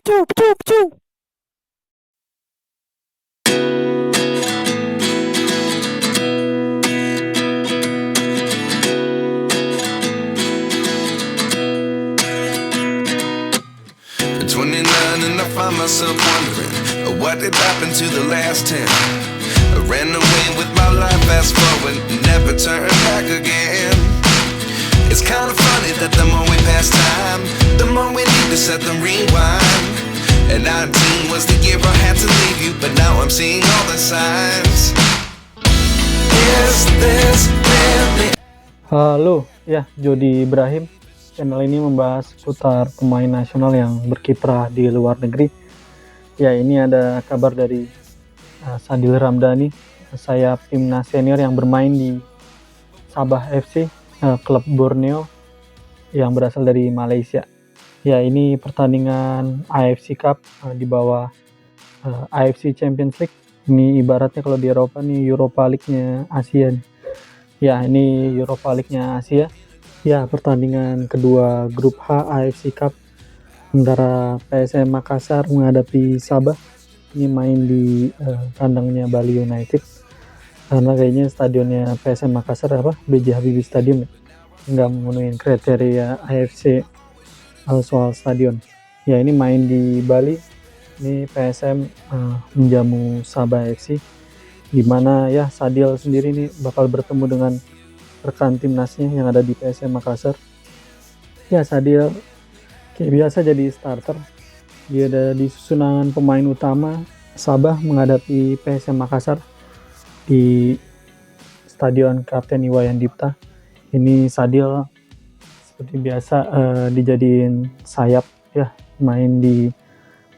Pecu, pecu, pecu. At 29 and I find myself wondering what did happen to the last 10. I ran away with my life, fast forward, never turn back again. It's kind of funny that the more we pass time, the more we need to set the rewind. And 19 was the year I had to leave you, but now I'm seeing all the signs. Is this really? Halo, ya Jody Ibrahim. Channel ini membahas seputar pemain nasional yang berkiprah di luar negeri. Ya, ini ada kabar dari Sadil Ramdhani, sayap timnas senior yang bermain di Sabah FC, klub Borneo yang berasal dari Malaysia. Ya, ini pertandingan AFC Cup di bawah AFC Champions League. Ini ibaratnya kalau di Eropa nih Europa League-nya Asia nih. Ya, ini Europa League-nya Asia. Ya, pertandingan kedua grup H AFC Cup antara PSM Makassar menghadapi Sabah. Ini main di kandangnya Bali United. Karena kayaknya stadionnya PSM Makassar B.J. Habibie Stadium ya, nggak memenuhi kriteria AFC soal stadion. Ya, ini main di Bali. Ini PSM menjamu Sabah FC, dimana ya Sadil sendiri nih bakal bertemu dengan rekan timnasnya yang ada di PSM Makassar. Ya, Sadil kayak biasa jadi starter. Dia ada di susunan pemain utama Sabah menghadapi PSM Makassar di Stadion Kapten Iwayan Dipta. Ini Sadil seperti biasa dijadiin sayap ya, main di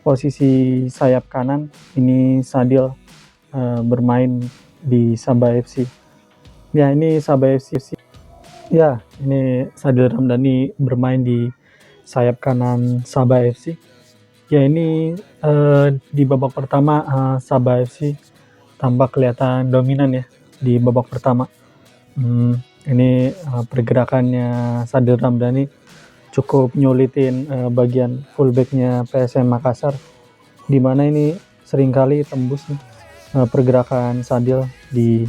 posisi sayap kanan. Ini Sadil bermain di Sabah FC. Ya, ini Sabah FC. Ya, ini Sadil Ramdhani bermain di sayap kanan Sabah FC. Ya, ini di babak pertama Sabah FC tampak kelihatan dominan ya di babak pertama. Ini pergerakannya Sadil Ramdhani cukup nyulitin bagian fullbacknya PSM Makassar, dimana ini seringkali tembus pergerakan Sadil di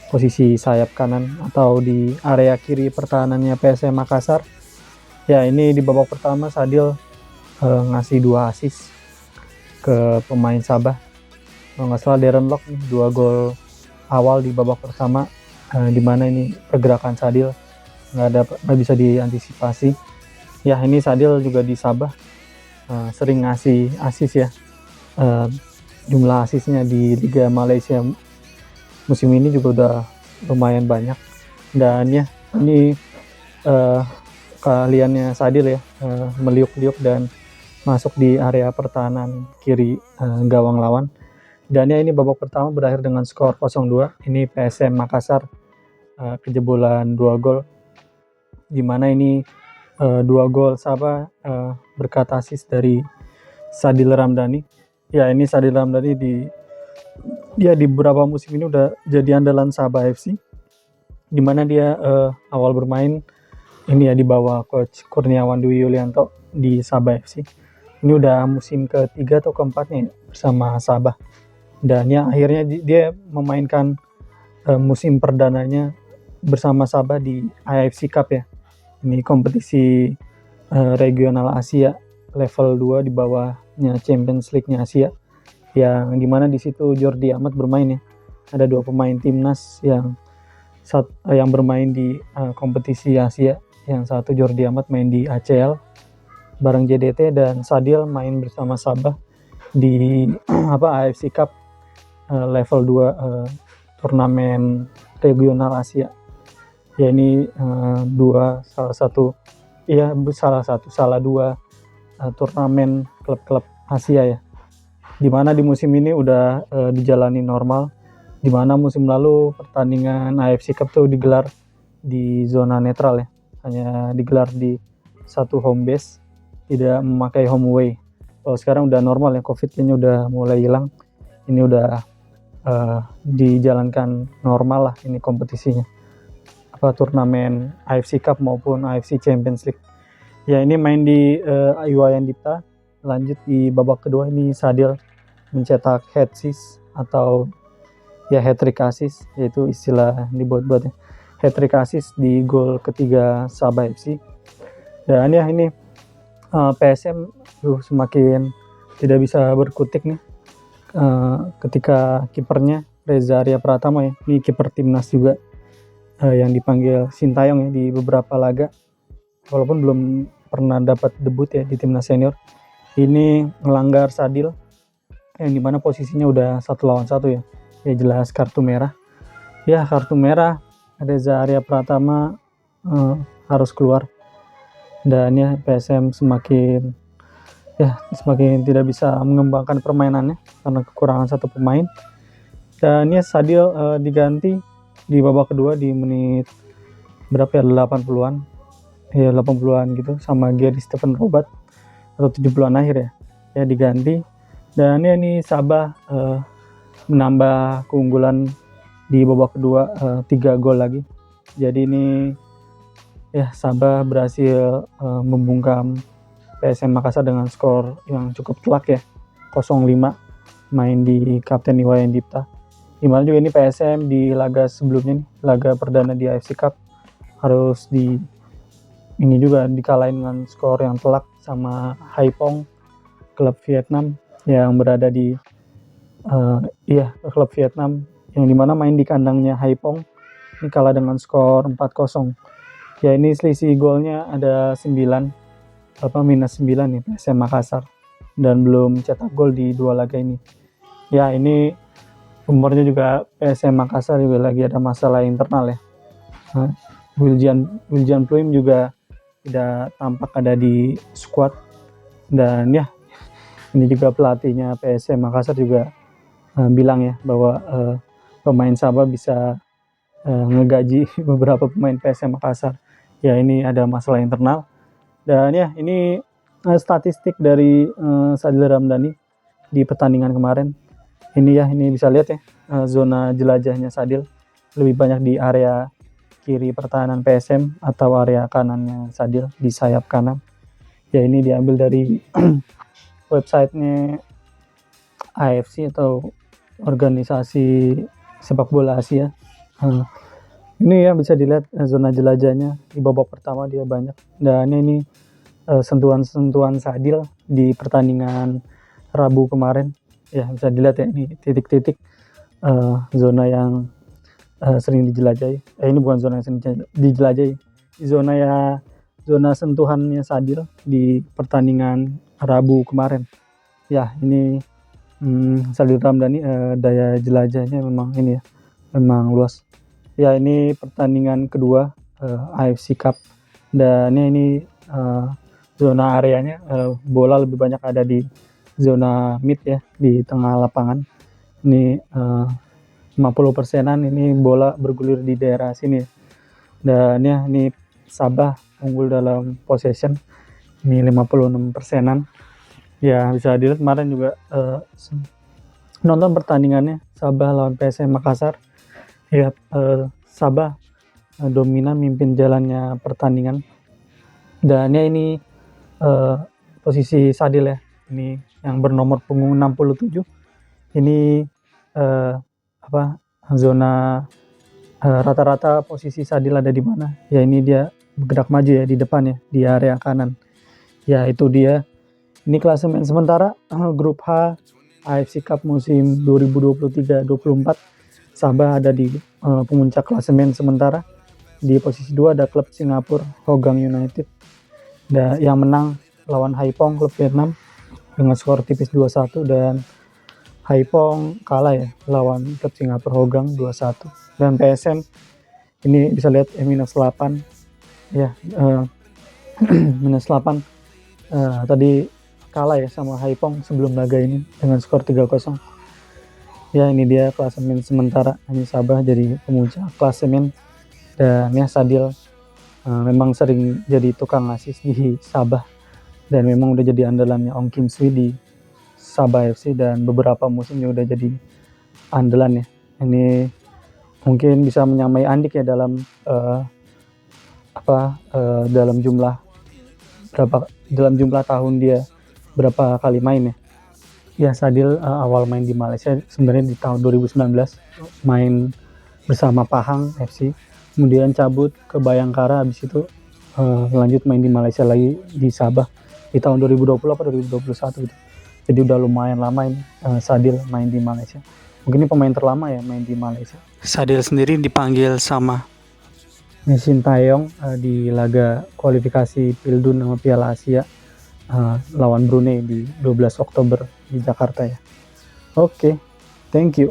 posisi sayap kanan atau di area kiri pertahanannya PSM Makassar. Ya, ini di babak pertama Sadil ngasih 2 assist ke pemain Sabah. Kalau nggak salah Darren Lock nih, 2 gol awal di babak pertama, dimana ini pergerakan Sadil nggak bisa diantisipasi. Ya, ini Sadil juga di Sabah sering ngasih assist ya. Jumlah asisnya di Liga Malaysia musim ini juga udah lumayan banyak. Dan ya, ini keahliannya Sadil ya, meliuk-liuk dan masuk di area pertahanan kiri gawang lawan. Dan ya, ini babak pertama berakhir dengan skor 0-2. Ini PSM Makassar kejebolan 2 gol, dimana ini 2 gol Sabah berkat assist dari Sadil Ramdhani. Ya, ini Sadil Ramdhani di beberapa musim ini udah jadi andalan Sabah FC, dimana dia awal bermain ini ya di bawah coach Kurniawan Dwi Yulianto di Sabah FC. Ini udah musim ketiga atau keempatnya bersama Sabah, dan ya akhirnya dia memainkan musim perdananya bersama Sabah di AFC Cup ya. Ini kompetisi regional Asia level 2 di bawahnya Champions League-nya Asia, yang dimana di situ Jordi Amat bermain ya. Ada 2 pemain timnas yang bermain di kompetisi Asia. Yang satu Jordi Amat main di ACL bareng JDT, dan Sadil main bersama Sabah di AFC Cup level 2 turnamen regional Asia. Ya, ini salah dua turnamen klub-klub Asia ya, dimana di musim ini udah dijalani normal, dimana musim lalu pertandingan AFC Cup tuh digelar di zona netral ya, hanya digelar di satu home base, tidak memakai home away. Kalau sekarang udah normal ya, COVID-nya udah mulai hilang, ini udah dijalankan normal lah ini kompetisinya, turnamen AFC Cup maupun AFC Champions League. Ya, ini main di Iwayan Dipta. lanjut di babak kedua ini Sadil mencetak hat-trick atau ya hat-trick assist, yaitu istilah dibuat-buat ya, hat-trick assist di gol ketiga Sabah FC. Dan ya ini PSM semakin tidak bisa berkutik nih ketika kipernya Reza Arya Pratama ya, ini kiper timnas juga yang dipanggil Sintayong ya di beberapa laga, walaupun belum pernah dapat debut ya di timnas senior. Ini melanggar Sadil yang dimana posisinya udah 1 lawan 1 ya. Ya jelas kartu merah. Ya kartu merah, Reza Arya Pratama harus keluar. Dan ya PSM semakin tidak bisa mengembangkan permainannya karena kekurangan satu pemain. Dan ya Sadil diganti di babak kedua di menit berapa ya, 80-an. Ya 80-an gitu sama Gary Stephen Robert atau 70-an akhir ya. Ya diganti. Dan ya ini Sabah menambah keunggulan di babak kedua 3 gol lagi. Jadi ini ya Sabah berhasil membungkam PSM Makassar dengan skor yang cukup telak ya, 0-5, main di Kapten Iwayan Dipta. Dimana juga ini PSM di laga sebelumnya nih, laga perdana di AFC Cup harus ini juga dikalahin dengan skor yang telak sama Haiphong, klub Vietnam yang berada di klub Vietnam yang dimana main di kandangnya Haiphong. Ini kalah dengan skor 4-0. Ya ini selisih golnya ada 9 minus 9 nih PSM Makassar, dan belum cetak gol di 2 laga ini. Ya ini umurnya juga PSM Makassar juga lagi ada masalah internal ya. Wiljan Pluim juga tidak tampak ada di squad, dan ya ini juga pelatihnya PSM Makassar juga bilang ya bahwa pemain Sabah bisa ngegaji beberapa pemain PSM Makassar. Ya ini ada masalah internal. Dan ya ini statistik dari Sadil Ramdhani di pertandingan kemarin. Ini bisa lihat ya, zona jelajahnya Sadil lebih banyak di area kiri pertahanan PSM atau area kanannya Sadil di sayap kanan. Ya ini diambil dari websitenya AFC atau organisasi sepak bola Asia. Ini ya bisa dilihat zona jelajahnya di babak pertama dia banyak. Dan ini sentuhan-sentuhan Sadil di pertandingan Rabu kemarin. Ya bisa dilihat ya, ini titik-titik zona yang sering dijelajahi. Ini bukan zona yang sering dijelajahi. Zona sentuhannya Sadil di pertandingan Rabu kemarin. Ya ini Sadil Ramdhani daya jelajahnya memang luas. Ya ini pertandingan kedua AFC Cup, dan ini zona areanya bola lebih banyak ada di zona mid ya, di tengah lapangan. Ini 50%-an ini bola bergulir di daerah sini. Dan ya ini Sabah unggul dalam possession, ini 56%-an. Ya bisa dilihat kemarin juga nonton pertandingannya Sabah lawan PSM Makassar. Ya Sabah dominan mimpin jalannya pertandingan. Dan ya ini posisi Sadil ya, ini yang bernomor punggung 67. Ini zona rata-rata posisi Sadil ada di mana? Ya ini dia bergerak maju ya di depan ya, di area kanan. Ya itu dia. Ini klasemen sementara grup H AFC Cup musim 2023-24. Sabah ada di pemuncak klasemen sementara. Di posisi 2 ada klub Singapura Hougang United. Yang menang lawan Haiphong klub Vietnam dengan skor tipis 2-1, dan Haiphong kalah ya lawan klub Singapura Hougang 2-1. Dan PSM ini bisa lihat -8 ya, -8 tadi kalah ya sama Haiphong sebelum laga ini dengan skor 3-0. Ya ini dia klasemen sementara, ini Sabah jadi pemuncak klasemen. Dan ya Sadil memang sering jadi tukang asis di Sabah, dan memang udah jadi andalannya Ong Kim Sui di Sabah FC, dan beberapa musim juga udah jadi andalan ya. Ini mungkin bisa menyamai Andik ya dalam dalam jumlah tahun dia berapa kali main ya. Ya, Sadil awal main di Malaysia sebenarnya di tahun 2019, main bersama Pahang FC, kemudian cabut ke Bayangkara, habis itu lanjut main di Malaysia lagi di Sabah di tahun 2020 apa 2021 gitu. Jadi udah lumayan lama ini Sadil main di Malaysia. Mungkin ini pemain terlama ya main di Malaysia. Sadil sendiri dipanggil sama Sintayong di laga kualifikasi Pildun sama Piala Asia lawan Brunei di 12 Oktober di Jakarta ya. Oke, thank you.